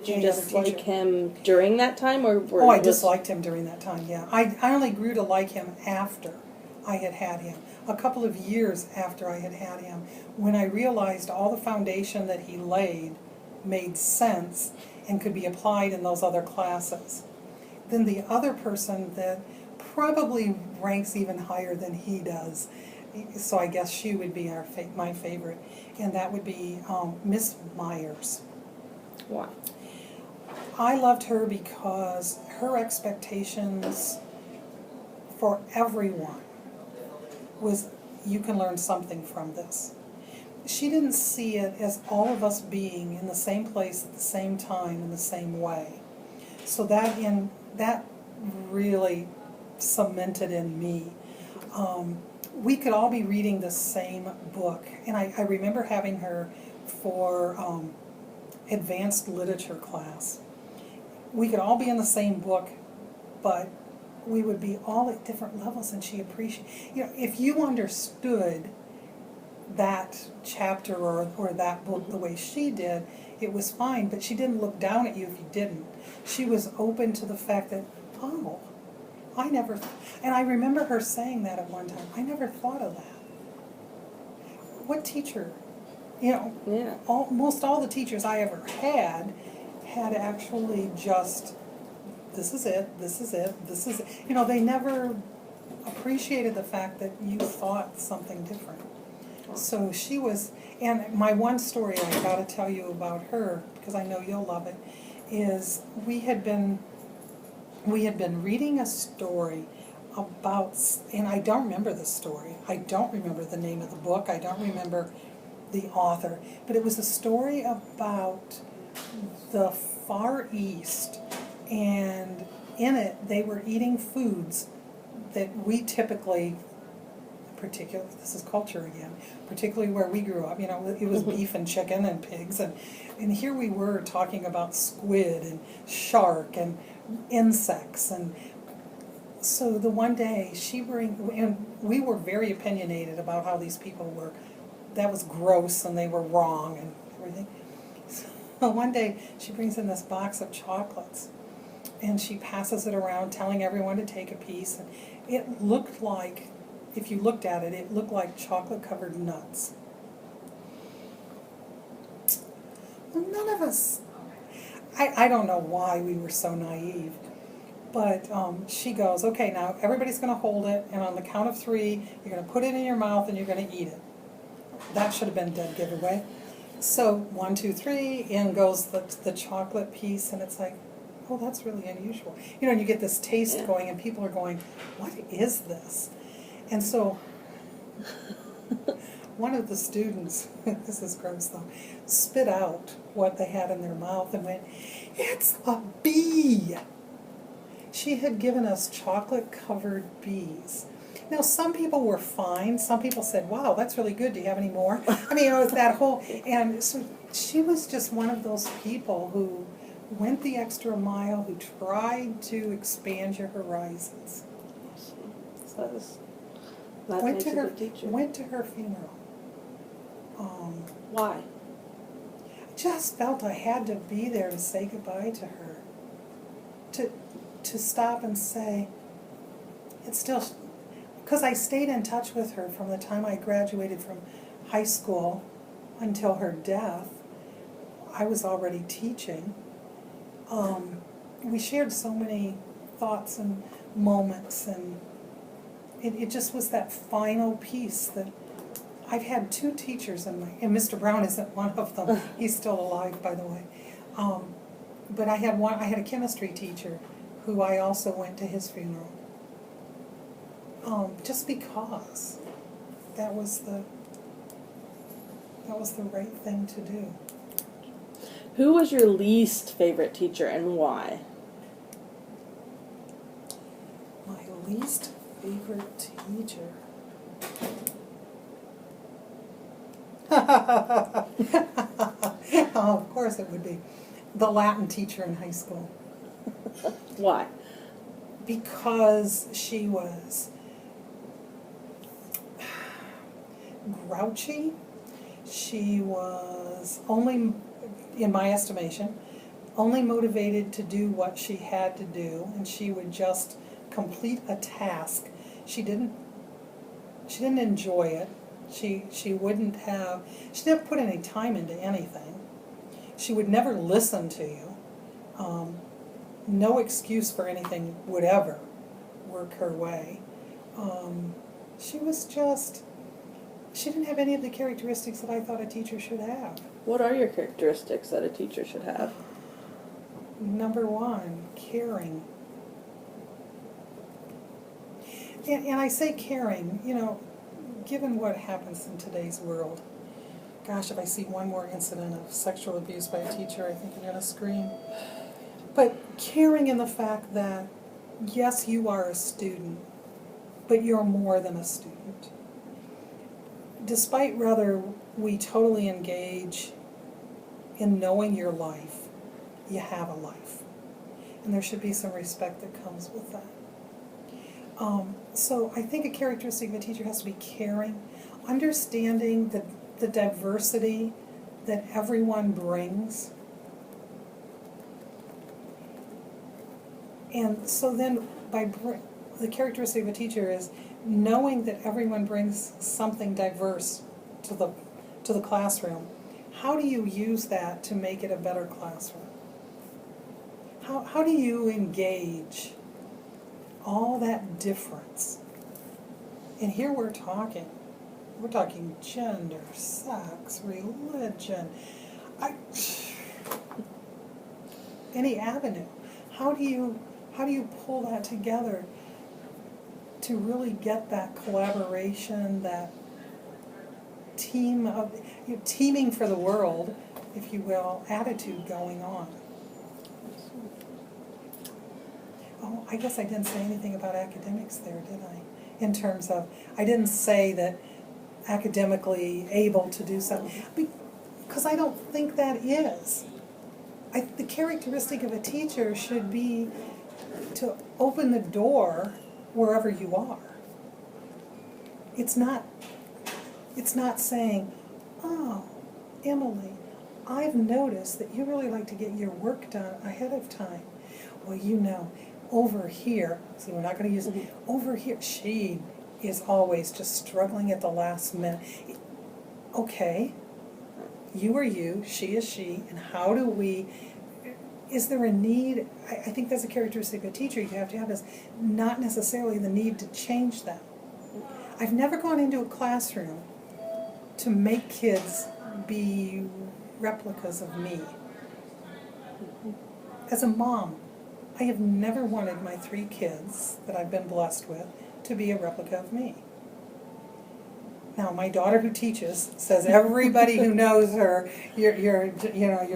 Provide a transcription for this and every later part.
Did you dislike him during that time, or Oh, I disliked him during that time, yeah. I only grew to like him after I had had him. A couple of years after I had had him, when I realized all the foundation that he laid made sense and could be applied in those other classes. Then the other person that probably ranks even higher than he does, so I guess she would be my favorite, and that would be Miss Myers. Why? I loved her because her expectations for everyone was, you can learn something from this. She didn't see it as all of us being in the same place at the same time in the same way. So that really cemented in me. We could all be reading the same book, and I remember having her for advanced literature class. We could all be in the same book, but we would be all at different levels, and she appreciated, if you understood that chapter or that book the way she did, it was fine, but she didn't look down at you if you didn't. She was open to the fact that, oh, I never, and I remember her saying that at one time, I never thought of that. What teacher, Yeah. most all the teachers I ever had actually just, this is it, this is it, this is it. They never appreciated the fact that you thought something different. So she was, and my one story I got to tell you about her, because I know you'll love it, is we had been reading a story about, and I don't remember the story, I don't remember the name of the book, I don't remember the author, but it was a story about the Far East, and in it they were eating foods that we typically, particularly, this is culture again, particularly where we grew up, it was beef and chicken and pigs, and here we were talking about squid and shark and insects, and so the one day and we were very opinionated about how these people were, that was gross and they were wrong and everything. So one day she brings in this box of chocolates and she passes it around telling everyone to take a piece, and it looked like, if you looked at it, it looked like chocolate-covered nuts. None of us, I don't know why we were so naive, but she goes, okay, now everybody's going to hold it, and on the count of 3, you're going to put it in your mouth and you're going to eat it. That should have been a dead giveaway. So 1, 2, 3, in goes the chocolate piece, and it's like, oh, that's really unusual. And you get this taste going, and people are going, what is this? And so one of the students, this is gross though, spit out what they had in their mouth and went, it's a bee. She had given us chocolate-covered bees. Now, some people were fine. Some people said, wow, that's really good. Do you have any more? I mean, it was that whole, and so she was just one of those people who went the extra mile, who tried to expand your horizons. So that makes a good teacher. Went to her funeral. Why? I just felt I had to be there to say goodbye to her. To stop and say, it's still, because I stayed in touch with her from the time I graduated from high school until her death. I was already teaching. We shared so many thoughts and moments, and it just was that final piece that I've had 2 teachers and Mr. Brown isn't one of them. He's still alive, by the way. But I had a chemistry teacher who I also went to his funeral. Just because that was the right thing to do. Who was your least favorite teacher and why? My least favorite teacher. Oh, of course it would be the Latin teacher in high school. Why? Because she was grouchy. She was only, in my estimation, only motivated to do what she had to do, and she would just complete a task. She didn't enjoy it. She wouldn't have, she never put any time into anything. She would never listen to you. No excuse for anything would ever work her way. She was just, she didn't have any of the characteristics that I thought a teacher should have. What are your characteristics that a teacher should have? Number one, caring. And I say caring, you know, given what happens in today's world. Gosh, if I see one more incident of sexual abuse by a teacher, I think I'm going to scream. But caring in the fact that, yes, you are a student, but you're more than a student. Despite whether we totally engage in knowing your life, you have a life. And there should be some respect that comes with that. So I think a characteristic of a teacher has to be caring, understanding the diversity that everyone brings. And so then the characteristic of a teacher is knowing that everyone brings something diverse to the classroom. How do you use that to make it a better classroom? How do you engage all that difference? And here we're talking gender, sex, religion, any avenue. How do you pull that together to really get that collaboration, that teaming for the world, if you will, attitude going on? Oh, I guess I didn't say anything about academics there, did I? In terms of, I didn't say that academically able to do something, because I don't think that is. The characteristic of a teacher should be to open the door wherever you are. It's not saying, oh, Emily, I've noticed that you really like to get your work done ahead of time. Well, you know, over here, see, we're not going to use it, over here, she is always just struggling at the last minute. Okay, you are you, she is she, and how do we, is there a need? I think that's a characteristic of a teacher you have to have, is not necessarily the need to change them. I've never gone into a classroom to make kids be replicas of me. As a mom, I have never wanted my 3 kids that I've been blessed with to be a replica of me. Now, my daughter who teaches says everybody who knows her, you're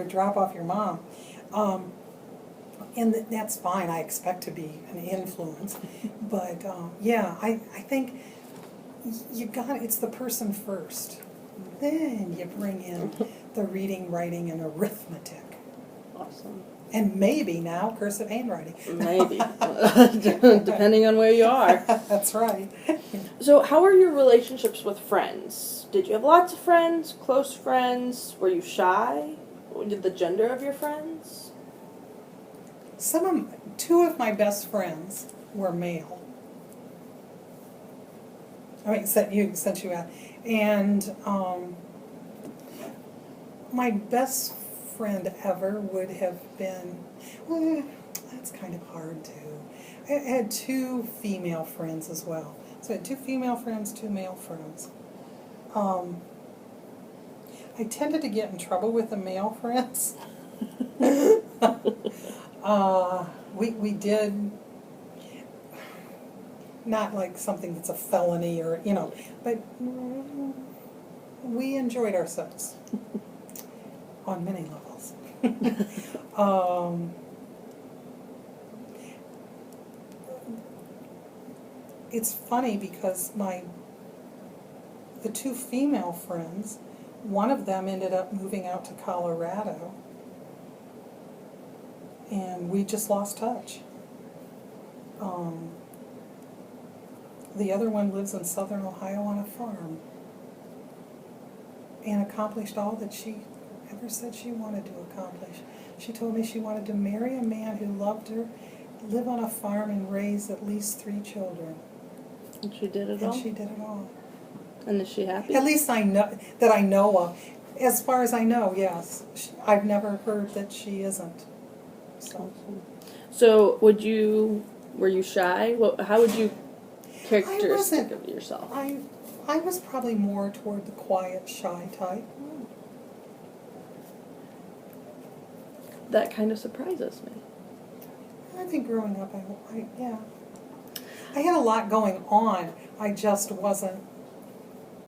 drop off your mom. And that's fine. I expect to be an influence. But yeah, I think it's the person first. Then you bring in the reading, writing, and arithmetic. Awesome. And maybe now cursive handwriting. Maybe. Depending on where you are. That's right. So how are your relationships with friends? Did you have lots of friends, close friends? Were you shy? Did the gender of your friends? 2 of my best friends were male. I mean, since you asked. And my best friend ever would have been, well, that's kind of hard too. I had 2 female friends as well. So I had 2 female friends, 2 male friends. I tended to get in trouble with the male friends. We did, not like something that's a felony or, but we enjoyed ourselves on many levels. It's funny because the 2 female friends, one of them ended up moving out to Colorado, and we just lost touch. The other one lives in southern Ohio on a farm and accomplished all that she ever said she wanted to accomplish. She told me she wanted to marry a man who loved her, live on a farm, and raise at least 3 children. And she did it And all? she did it all. And is she happy? At least I know of. As far as I know, yes. I've never heard that she isn't. So. Awesome. So, were you shy? How would you characteristic of yourself? I was probably more toward the quiet, shy type. That kind of surprises me. I think growing up, yeah. I had a lot going on. I just wasn't